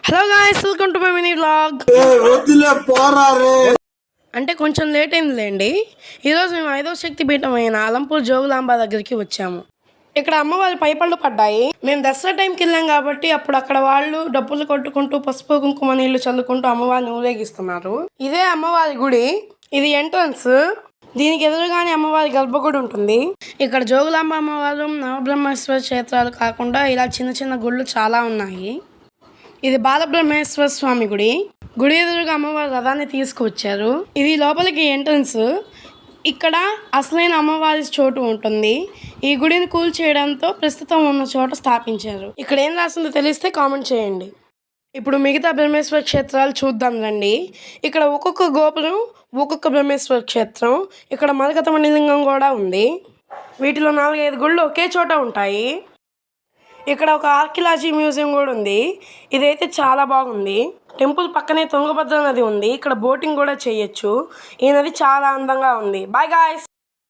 Hello guys, welcome to my mini vlog. అంటే కొంచెం late అయిందిలేండి. ఈరోజు మేము 5వ శక్తి పీఠం అయిన అలంపూర్ జోగులాంబ దగ్గరికి వచ్చాము. ఇక్కడ అమ్మవారి పైపళ్ళు పడ్డాయి. మేము దసరా టైంకి వెళ్ళాం కాబట్టి అప్పుడు అక్కడ వాళ్ళు డప్పులు కొట్టుకుంటూ పసుపు కుంకుమ నీళ్లు చల్లుకుంటూ అమ్మవారిని ఊరేగిస్తున్నారు. ఇదే అమ్మవారి గుడి. ఇది ఎంట్రన్స్. దీనికి ఎదురుగానే అమ్మవారి గర్భగుడి ఉంటుంది. ఇక్కడ జోగులాంబ అమ్మవారు, నవబ్రహ్మేశ్వర క్షేత్రాలు కాకుండా ఇలా చిన్న చిన్న గుళ్ళు చాలా ఉన్నాయి. ఇది బాలబ్రహ్మేశ్వర స్వామి గుడి. గుడి ఎదురుగా అమ్మవారి రథాన్ని తీసుకువచ్చారు. ఇది లోపలికి ఎంట్రన్స్. ఇక్కడ అసలైన అమ్మవారి చోటు ఉంటుంది. ఈ గుడిని కూల్చేయడంతో ప్రస్తుతం ఉన్న చోట స్థాపించారు. ఇక్కడ ఏం రాసిందో తెలిస్తే కామెంట్ చేయండి. ఇప్పుడు మిగతా బ్రహ్మేశ్వర క్షేత్రాలు చూద్దాం రండి. ఇక్కడ ఒక్కొక్క గోపురం ఒక్కొక్క బ్రహ్మేశ్వర క్షేత్రం. ఇక్కడ మరకతమణి లింగం కూడా ఉంది. వీటిలో 4-5 గుళ్ళు ఒకే చోట ఉంటాయి. ఇక్కడ ఒక ఆర్కియాలజీ మ్యూజియం కూడా ఉంది. ఇదైతే చాలా బాగుంది. టెంపుల్ పక్కనే తుంగభద్ర నది ఉంది. ఇక్కడ బోటింగ్ కూడా చేయొచ్చు. ఈ నది చాలా అందంగా ఉంది. Bye guys.